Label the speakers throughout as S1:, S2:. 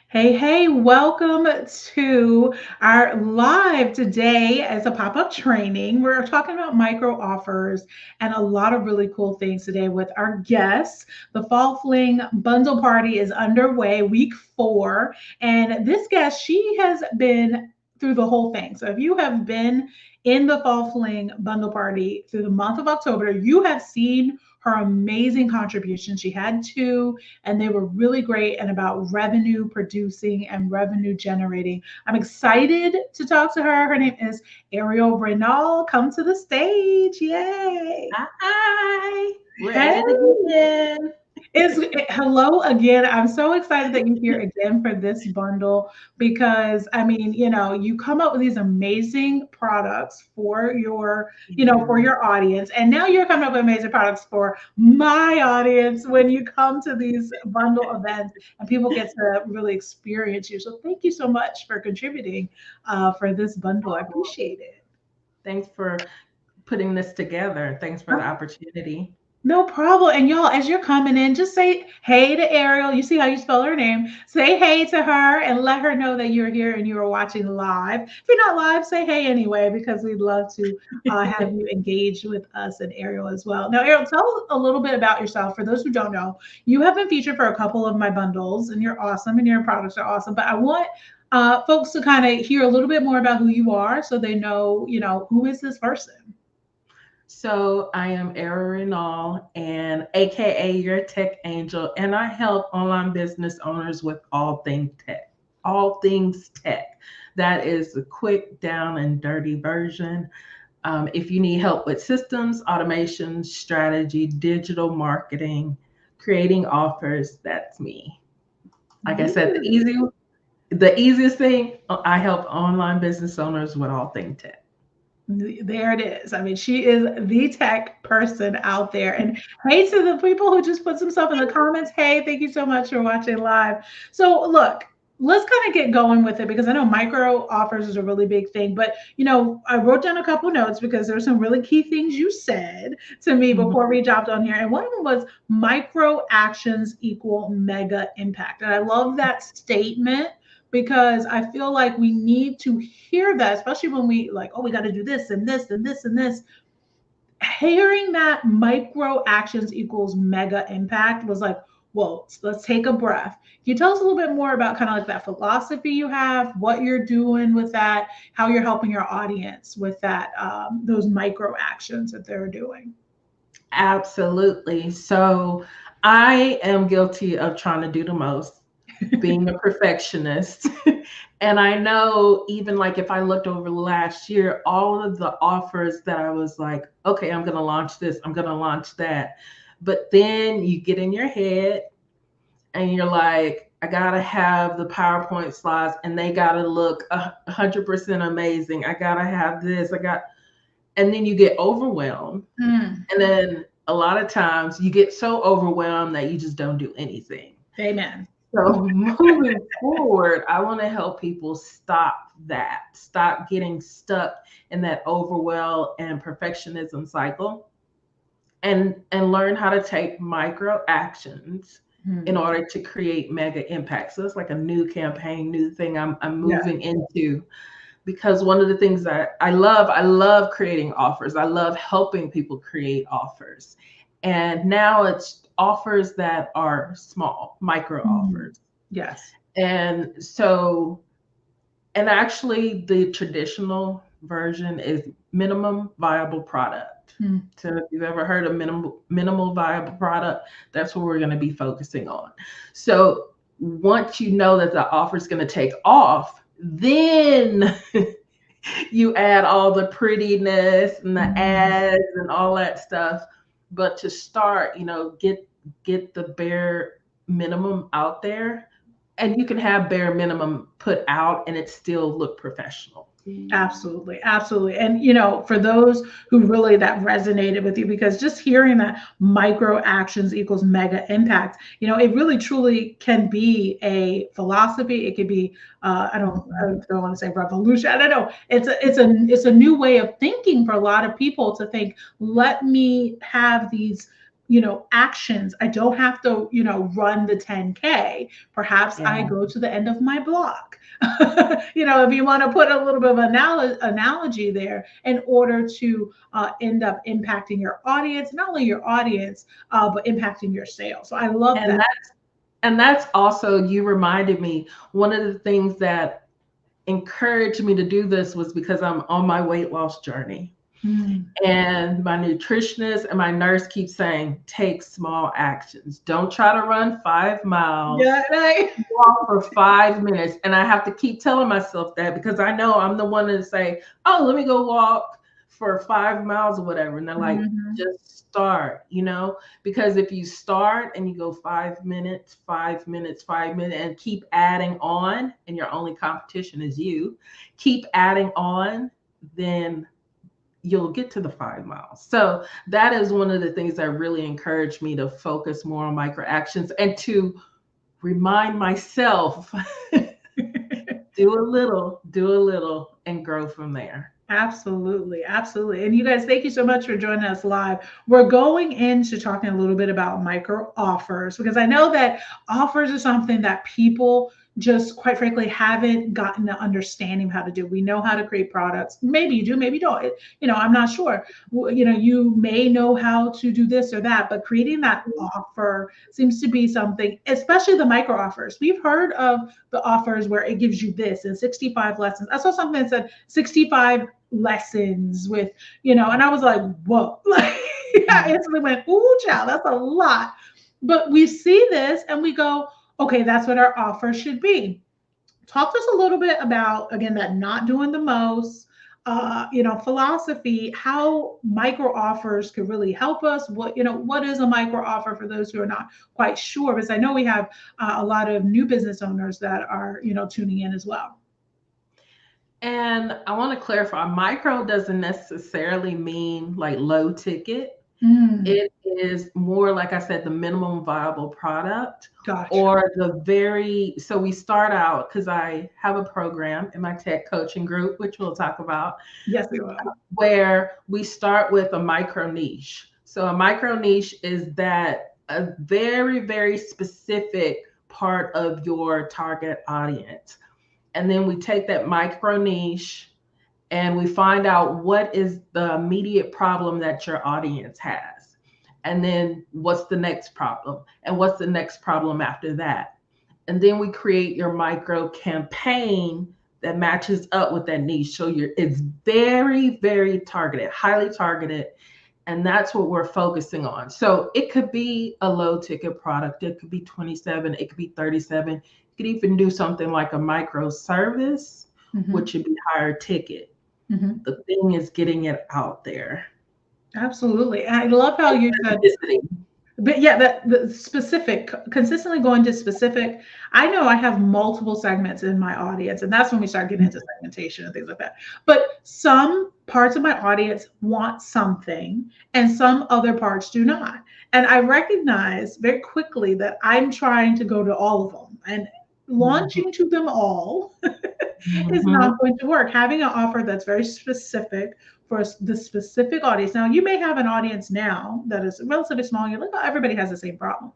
S1: Hey, hey, welcome to our live today as a pop up training. We're talking about micro offers and a lot of really cool things today with our guests. The Fall Fling Bundle Party is underway, week 4. And this guest, she has been through the whole thing. So if you have been in the Fall Fling Bundle Party through the month of October, you have seen her amazing contribution. She had two and they were really great and about revenue producing and revenue generating. I'm excited to talk to her. Her name is Airial. Come to the stage. Yay.
S2: Hi, we're
S1: Hey.
S2: at it again.
S1: Hello again. I'm so excited that you're here again for this bundle because I mean, you come up with these amazing products for for
S2: Mhm.
S1: your audience, and now you're coming up with amazing products for my audience when you come to these bundle events and people get to really experience you. So thank you so much for contributing for this bundle. I appreciate it.
S2: Thanks for putting this together. Thanks for the opportunity.
S1: No problem. And y'all, as you're coming in, just say hey to Ariel. You see how you spell her name. Say hey to her and let her know that you're here and you are watching live. If you're not live, say hey anyway, because we'd love to have you engage with us and Ariel as well. Now, Ariel, tell a little bit about yourself. For those who don't know, you have been featured for a couple of my bundles and you're awesome and your products are awesome. But I want folks to kind of hear a little bit more about who you are so they know, who is this person?
S2: So I am Airial and AKA your tech angel, and I help online business owners with all things tech. All things tech. That is the quick, down, and dirty version. If you need help with systems, automation, strategy, digital marketing, creating offers, that's me. Like I said, the easiest thing, I help online business owners with all things tech.
S1: There it is. I mean, she is the tech person out there. And hey to the people who just put some stuff in the comments. Hey, thank you so much for watching live. So look, let's kind of get going with it because I know micro offers is a really big thing. But I wrote down a couple notes because there's some really key things you said to me
S2: Mhm.
S1: before we jumped on here. And one of them was micro actions equal mega impact. And I love that statement because I feel like we need to hear that, especially when we like, oh, we got to do this and this and this and this. Hearing that micro actions equals mega impact was like, whoa, let's take a breath. Can you tell us a little bit more about kind of like that philosophy you have, what you're doing with that, how you're helping your audience with that, those micro actions that they're doing?
S2: Absolutely. So I am guilty of trying to do the most, being a perfectionist. And I know even like if I looked over last year, all of the offers that I was like, okay, I'm going to launch this, I'm going to launch that. But then you get in your head and you're like, I gotta have the PowerPoint slides and they gotta look 100% amazing. I gotta have this. And then you get overwhelmed.
S1: Mm,
S2: And then a lot of times you get so overwhelmed that you just don't do anything.
S1: amen.
S2: So moving forward, I want to help people stop getting stuck in that overwhelm and perfectionism cycle and learn how to take micro actions in
S1: Mm,
S2: order to create mega impact. So it's like a new campaign, new thing I'm
S1: yeah.
S2: moving into because one of the things that I love creating offers. I love helping people create offers. And now it's offers that are small, micro
S1: Mm,
S2: offers.
S1: yes.
S2: And so, and actually the traditional version is minimum viable product.
S1: Mm,
S2: So if you've ever heard of minimal viable product, that's what we're going to be focusing on. So once you know that the offer is going to take off, then you add all the prettiness and the
S1: mm.
S2: ads and all that stuff. But to start, get the bare minimum out there, and you can have bare minimum put out and it still look professional.
S1: Absolutely, absolutely. And for those who really that resonated with you, because just hearing that micro actions equals mega impact, it really truly can be a philosophy. It could be I don't want to say revolution. I don't know. It's a new way of thinking for a lot of people to think, let me have these. actions. I don't have to, run the 10K. Perhaps I
S2: Yeah.
S1: go to the end of my block. If you want to put a little bit of analogy there, in order to end up impacting your audience, not only your audience, but impacting your sales. So I love
S2: And
S1: that.
S2: that's also, you reminded me, one of the things that encouraged me to do this was because I'm on my weight loss journey.
S1: Mm.
S2: And my nutritionist and my nurse keep saying, take small actions. Don't try to run 5 miles.
S1: Yeah, right.
S2: Walk for 5 minutes. And I have to keep telling myself that because I know I'm the one to say, oh, let me go walk for 5 miles or whatever. And they're like,
S1: Mhm.
S2: just start, because if you start and you go 5 minutes, 5 minutes, 5 minutes, and keep adding on, and your only competition is you, keep adding on, then you'll get to the 5 miles. So that is one of the things that really encouraged me to focus more on micro actions and to remind myself, do a little, and grow from there.
S1: Absolutely, absolutely. And you guys, thank you so much for joining us live. We're going into talking a little bit about micro offers because I know that offers are something that people just quite frankly haven't gotten an understanding of how to do. We know how to create products. Maybe you do, maybe you don't. I'm not sure. You may know how to do this or that, but creating that offer seems to be something, especially the micro offers. We've heard of the offers where it gives you this and 65 lessons. I saw something that said 65 lessons with, and I was like, whoa. Like, I instantly went, ooh, child, that's a lot. But we see this and we go, okay, that's what our offer should be. Talk to us a little bit about, again, that not doing the most, philosophy, how micro offers could really help us. What is a micro offer for those who are not quite sure? Because I know we have a lot of new business owners that are, tuning in as well.
S2: And I want to clarify, micro doesn't necessarily mean like low ticket.
S1: Mm,
S2: It is more, like I said, the minimum viable product
S1: gotcha.
S2: or so we start out, because I have a program in my tech coaching group, which we'll talk about,
S1: Yes, we will.
S2: where we start with a micro niche. So a micro niche is that a very, very specific part of your target audience. And then we take that micro niche and we find out what is the immediate problem that your audience has. And then what's the next problem? And what's the next problem after that? And then we create your micro campaign that matches up with that niche. So it's very, very targeted, highly targeted. And that's what we're focusing on. So it could be a low ticket product. It could be 27, it could be 37. You could even do something like a micro service,
S1: Hmm.
S2: which would be higher ticket.
S1: Hmm.
S2: The thing is getting it out there.
S1: Absolutely. And I love how
S2: And
S1: you said,
S2: specificity.
S1: but yeah, that the specific, consistently going to specific. I know I have multiple segments in my audience, and that's when we start getting into segmentation and things like that. But some parts of my audience want something, and some other parts do not. And I recognize very quickly that I'm trying to go to all of them, and
S2: Mhm,
S1: launching to them all is
S2: mhm.
S1: not going to work. Having an offer that's very specific for the specific audience. Now, you may have an audience now that is relatively small. And you're like, oh, everybody has the same problem.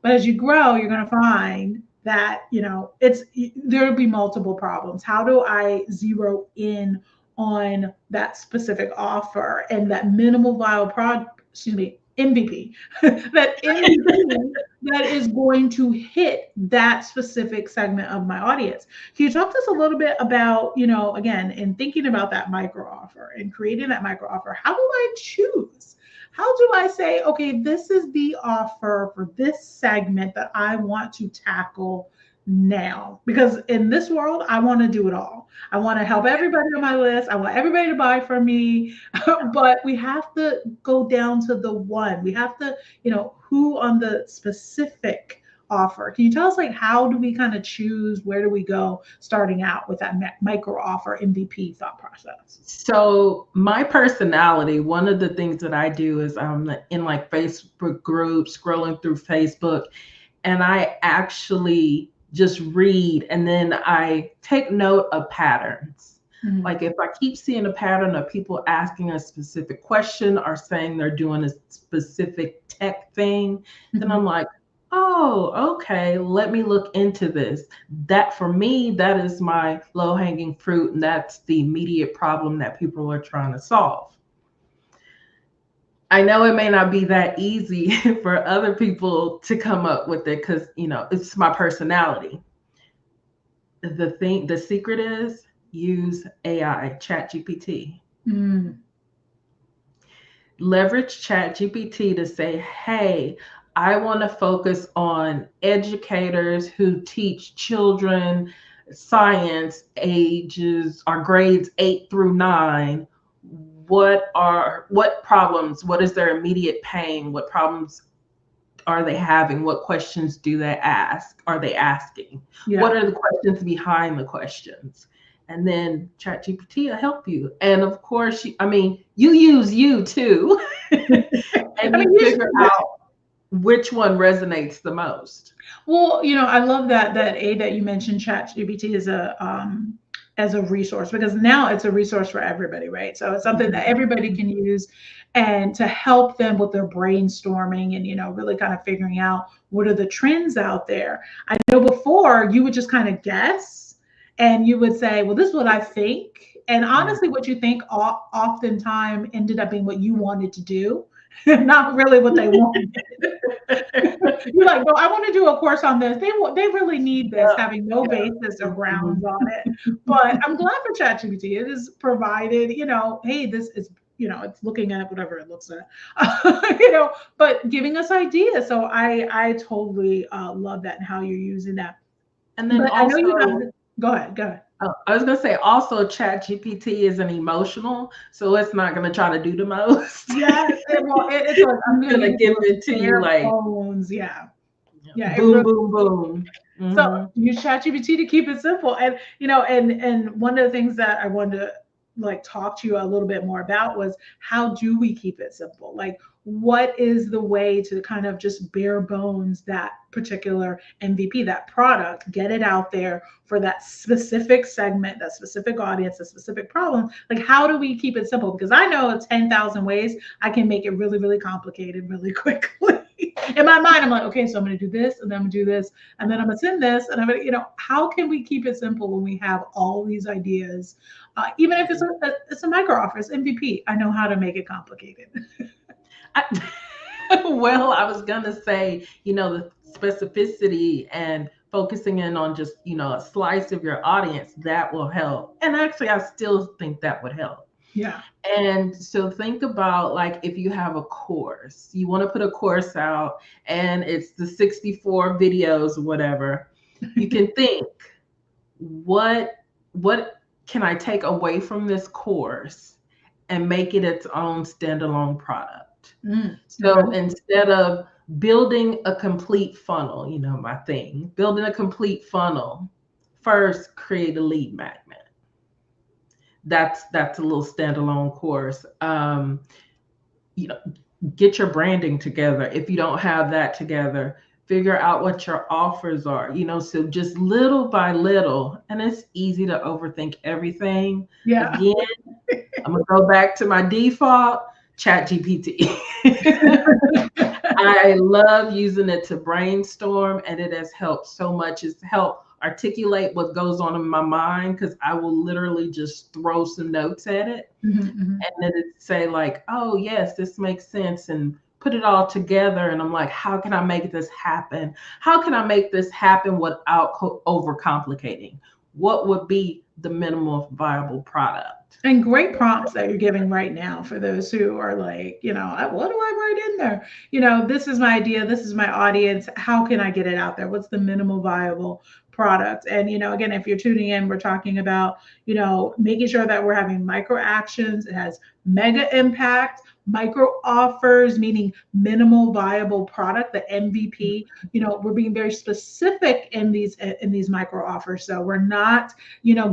S1: But as you grow, you're going to find that, there'll be multiple problems. How do I zero in on that specific offer and that minimal viable product, excuse me, MVP, that MVP that is going to hit that specific segment of my audience? Can you talk to us a little bit about, again, in thinking about that micro offer and creating that micro offer, how do I choose? How do I say, okay, this is the offer for this segment that I want to tackle now? Because in this world, I want to do it all. I want to help everybody on my list. I want everybody to buy from me. But we have to go down to the one. We have to, who on the specific offer. Can you tell us, like, how do we kind of choose, where do we go starting out with that micro offer MVP thought process?
S2: So my personality, one of the things that I do is I'm in like Facebook groups, scrolling through Facebook, and I actually just read and then I take note of patterns.
S1: Mhm.
S2: Like if I keep seeing a pattern of people asking a specific question or saying they're doing a specific tech thing, then I'm
S1: Mhm.
S2: like, oh, okay, let me look into this. That for me, that is my low hanging fruit, and that's the immediate problem that people are trying to solve. I know it may not be that easy for other people to come up with it because, it's my personality. The secret is use AI, Chat GPT.
S1: Mm.
S2: Leverage ChatGPT to say, hey, I want to focus on educators who teach children science ages or grades 8 through 9. What problems, what is their immediate pain? What problems are they having? What questions do they ask? Are they asking? What
S1: Yeah.
S2: are the questions behind the questions? And then ChatGPT will help you. And of course, you use you too, and
S1: I mean,
S2: you
S1: you
S2: figure
S1: should.
S2: out which one resonates the most.
S1: Well, I love that you mentioned ChatGPT as a resource, because now it's a resource for everybody, right? So it's something that everybody can use, and to help them with their brainstorming, and really kind of figuring out what are the trends out there. I know before you would just kind of guess, and you would say, well, this is what I think. And
S2: Yeah.
S1: honestly, what you think oftentimes ended up being what you wanted to do, not really what they wanted. You're like, well, I want to do a course on this. They really need this,
S2: Yeah.
S1: having no basis or grounds
S2: Mhm.
S1: on it. But I'm glad for ChatGPT. It is provided, hey, this is, it's looking at whatever it looks at, but giving us ideas. So I totally love that and how you're using that.
S2: And then
S1: But I know you have.
S2: also,
S1: Go ahead. Go ahead.
S2: I was gonna say also ChatGPT isn't emotional, so it's not gonna try to do the most.
S1: Yes. It's like, I'm
S2: It's
S1: going to give
S2: gonna
S1: you
S2: give
S1: the
S2: it to you
S1: bare
S2: like,
S1: bones. Yeah. Yeah. It
S2: boom,
S1: really.
S2: boom, boom.
S1: So
S2: Hmm.
S1: use ChatGPT to keep it simple. And and one of the things that I wanted to like talk to you a little bit more about was, how do we keep it simple? Like, what is the way to kind of just bare bones that particular MVP, that product, get it out there for that specific segment, that specific audience, a specific problem? Like, how do we keep it simple? Because I know 10,000 ways I can make it really, really complicated really quickly. In my mind, I'm like, okay, so I'm going to do this, and then I'm going to do this, and then I'm gonna send this, and I'm gonna, how can we keep it simple when we have all these ideas? Even if it's a micro offer, it's MVP. I know how to make it complicated.
S2: I, well, I was gonna say, the specificity and focusing in on just, a slice of your audience, that will help. And actually, I still think that would help.
S1: Yeah.
S2: And so think about like if you have a course, you want to put a course out and it's the 64 videos or whatever, you can think, what can I take away from this course and make it its own standalone product? So
S1: Okay.
S2: instead of building a complete funnel, my thing, building a complete funnel, first create a lead magnet. That's a little standalone course. You know, get your branding together. If you don't have that together, figure out what your offers are. So just little by little, and it's easy to overthink everything.
S1: Yeah.
S2: Again, I'm gonna go back to my default, Chat GPT. I love using it to brainstorm, and it has helped so much. It's helped articulate what goes on in my mind because I will literally just throw some notes at it,
S1: Mhm.
S2: and then it say like, "Oh yes, this makes sense," and put it all together. And I'm like, "How can I make this happen? How can I make this happen without overcomplicating? What would be the minimal viable product?"
S1: And great prompts that you're giving right now for those who are like, what do I write in there? This is my idea. This is my audience. How can I get it out there? What's the minimal viable product? And, again, if you're tuning in, we're talking about, making sure that we're having micro actions. It has mega impact, micro offers, meaning minimal viable product, the MVP. We're being very specific in these micro offers. So we're not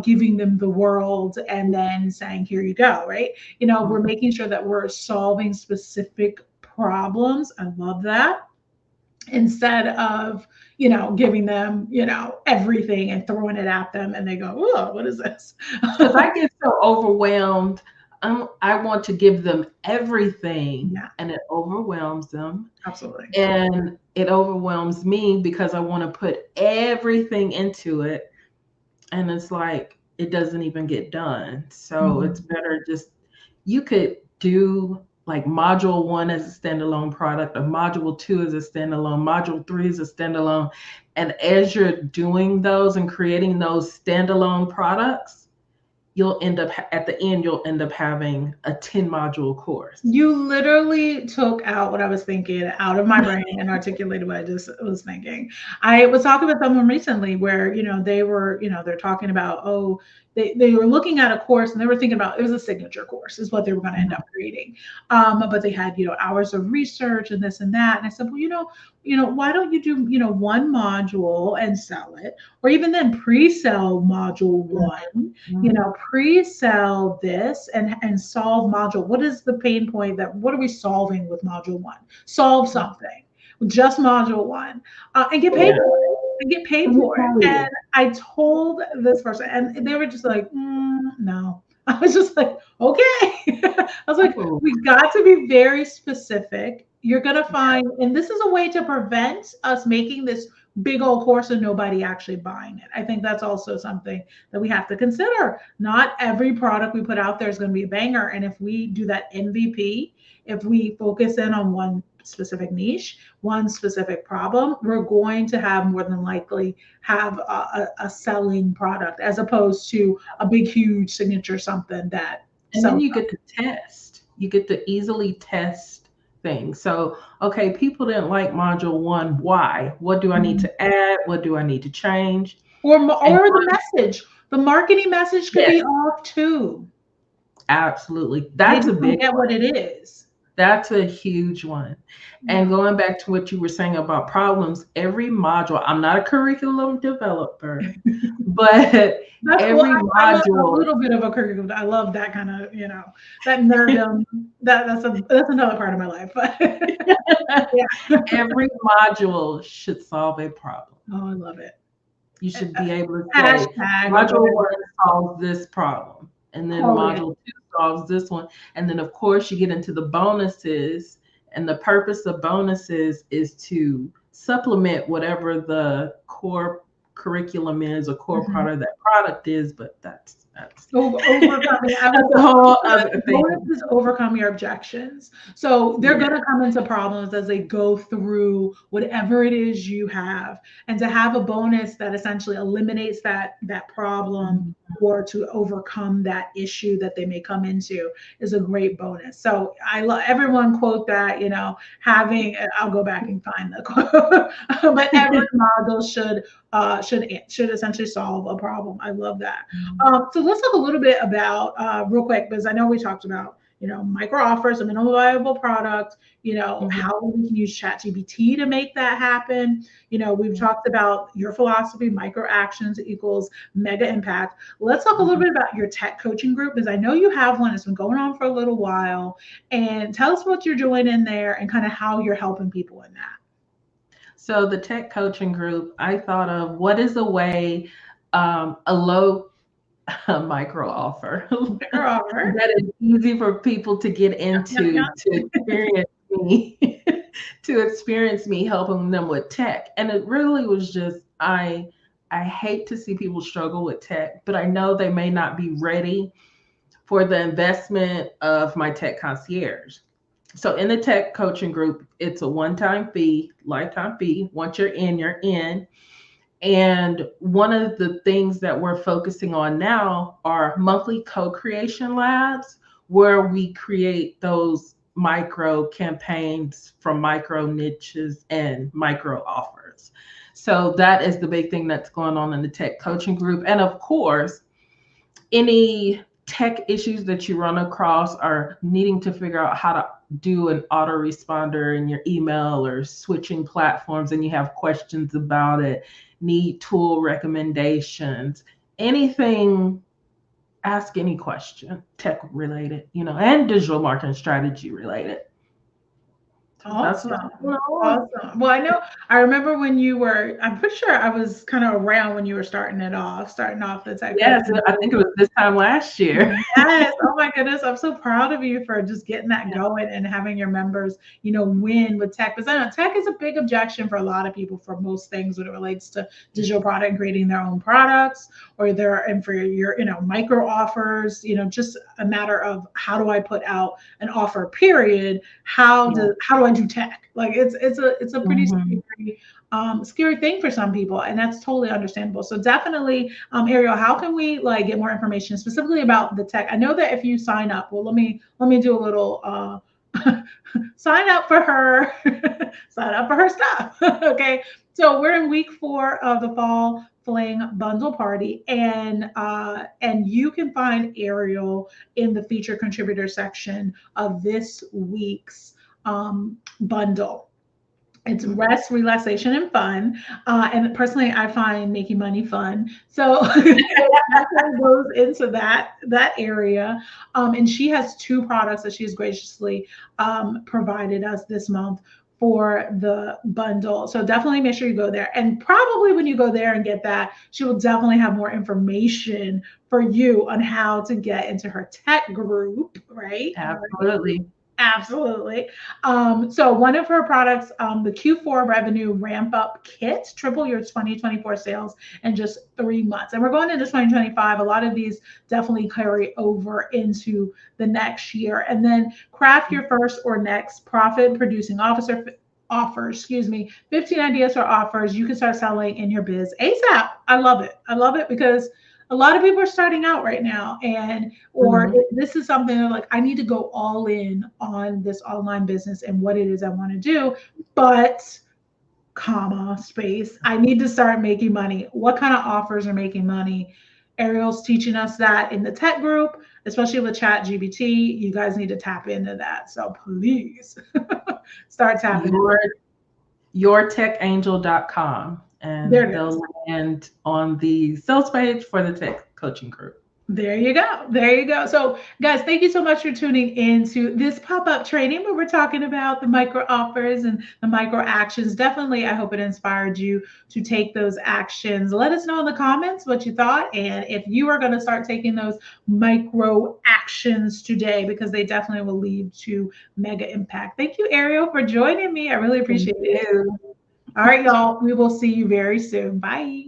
S1: giving them the world and then saying, here you go, right? We're making sure that we're solving specific problems. I love that. instead of, giving them, everything and throwing it at them and they go, oh, what is this?
S2: Because I get so overwhelmed. I want to give them everything,
S1: Yeah,
S2: and it overwhelms them.
S1: absolutely.
S2: And it overwhelms me because I want to put everything into it. And it's like, it doesn't even get done. So it's
S1: Mhm.
S2: better just, you could do like module one as a standalone product, or module two as a standalone, module three as a standalone. And as you're doing those and creating those standalone products, you'll end up at the end, you'll end up having a 10 module course.
S1: You literally took out what I was thinking out of my brain and articulated what I just was thinking. I was talking with someone recently where, they were, they're talking about, oh, they were looking at a course and they were thinking about, it was a signature course is what they were going to end up creating. But they had, hours of research and this and that. And I said, well, why don't you do, one module and sell it? Or even then pre-sell module one,
S2: Mhm.
S1: pre-sell this and solve module. What is the pain point that what are we solving with module one? Solve something. Just module one. And get paid
S2: Yeah.
S1: for it. And get paid
S2: Let me
S1: for it.
S2: tell
S1: And
S2: you.
S1: I told this person, and they were just like, no. I was just like, okay. I was like,
S2: Oh,
S1: we got to be very specific. You're going to find, and this is a way to prevent us making this big old course and nobody actually buying it. I think that's also something that we have to consider. Not every product we put out there is going to be a banger. And if we do that MVP, if we focus in on one specific niche, one specific problem, we're going to have more than likely have a selling product as opposed to a big, huge signature something that
S2: and then
S1: sells.
S2: you get to test. You get to easily test things. So, okay, people didn't like module one. Why? What do I need
S1: Mhm.
S2: to add? What do I need to change? And
S1: Or the message, the marketing message could
S2: yes,
S1: be off too.
S2: absolutely.
S1: They
S2: That's a
S1: just don't
S2: big
S1: get
S2: one.
S1: what it is.
S2: That's a huge one. And
S1: Yeah.
S2: going back to what you were saying about problems, every module, I'm not a curriculum developer, but
S1: That's cool.
S2: every
S1: I'm a
S2: module,
S1: little bit of a curriculum. I love that kind of, that nerdum. That's another part of my life. But yeah.
S2: every module should solve a problem.
S1: Oh, I love it.
S2: You should be able to say,
S1: Hashtag or
S2: module one
S1: whatever.
S2: solves this problem, and then
S1: Totally.
S2: module two solves this one. And then, of course, you get into the bonuses. And the purpose of bonuses is to supplement whatever the core curriculum is or core
S1: Mhm.
S2: part of that product is. But that's
S1: Overcoming. I
S2: that's
S1: was
S2: a whole other thing.
S1: bonuses overcome your objections. So they're
S2: Yeah.
S1: going to come into problems as they go through whatever it is you have, and to have a bonus that essentially eliminates that problem
S2: Mhm.
S1: or to overcome that issue that they may come into is a great bonus. So I love everyone quote that, having. I'll go back and find the quote, but every model should essentially solve a problem. I love that. So let's talk a little bit about real quick because I know we talked about micro offers, a minimum viable product.
S2: Mhm.
S1: How we can use ChatGPT to make that happen. We've talked about your philosophy, micro actions equals mega impact. Let's talk a little
S2: Mhm.
S1: bit about your tech coaching group because I know you have one. It's been going on for a little while, and tell us what you're doing in there and kind of how you're helping people in that.
S2: So the tech coaching group, I thought of what is a way, a low micro offer
S1: Micro offer.
S2: that is easy for people to get
S1: Yep,
S2: into
S1: yep.
S2: to experience me, to experience me helping them with tech. And it really was just I hate to see people struggle with tech, but I know they may not be ready for the investment of my tech concierge. So in the tech coaching group, it's a one-time fee, lifetime fee. Once you're in, you're in. And one of the things that we're focusing on now are monthly co creation labs where we create those micro campaigns from micro niches and micro offers. So that is the big thing that's going on in the tech coaching group. And of course, any tech issues that you run across are needing to figure out how to do an autoresponder in your email or switching platforms and you have questions about it, need tool recommendations, anything, ask any question, tech related, and digital marketing strategy related. That's what's
S1: Awesome.
S2: going on.
S1: Awesome. Well, I know I remember when you were, I'm pretty sure I was kind of around when you were starting off the tech
S2: Yes,
S1: coaching.
S2: I think it was this time last year.
S1: Yes. Oh my goodness. I'm so proud of you for just getting that going and having your members, win with tech. Because I know tech is a big objection for a lot of people for most things when it relates to digital product and creating their own products or and for your, micro offers, just a matter of how do I put out an offer, period.
S2: Yeah.
S1: How do I do tech? Like it's a pretty
S2: Mhm.
S1: scary thing for some people, and that's totally understandable. So definitely, Ariel, how can we like get more information specifically about the tech? I know that if you sign up, well, let me do a little sign up for her, sign up for her stuff. Okay, so we're in week 4 of the fall Fling bundle party, and you can find Ariel in the feature contributor section of this week's bundle. It's
S2: Mhm.
S1: rest, relaxation, and fun. And personally, I find making money fun. So it definitely goes into that area. And she has 2 products that she's graciously provided us this month for the bundle. So definitely make sure you go there. And probably when you go there and get that, she will definitely have more information for you on how to get into her tech group, right? All right.
S2: Absolutely.
S1: Absolutely. So one of her products, the Q4 revenue ramp up kit, triple your 2024 sales in just 3 months. And we're going into 2025. A lot of these definitely carry over into the next year. And then craft your first or next profit producing offers, 15 ideas for offers you can start selling in your biz ASAP. I love it. I love it because a lot of people are starting out right now, and or
S2: Mhm.
S1: this is something that like I need to go all in on this online business and what it is I want to do, but comma space I need to start making money. What kind of offers are making money? Ariel's teaching us that in the tech group, especially with chat gbt. You guys need to tap into that, so please start tapping into.
S2: Your yourtechangel.com, and
S1: There it is.
S2: they'll land on the sales page for the tech coaching group.
S1: There you go. There you go. So, guys, thank you so much for tuning into this pop up training where we're talking about the micro offers and the micro actions. Definitely, I hope it inspired you to take those actions. Let us know in the comments what you thought and if you are going to start taking those micro actions today, because they definitely will lead to mega impact. Thank you, Ariel, for joining me. I really
S2: Thank
S1: appreciate it.
S2: you.
S1: All right, y'all. We will see you very soon. Bye.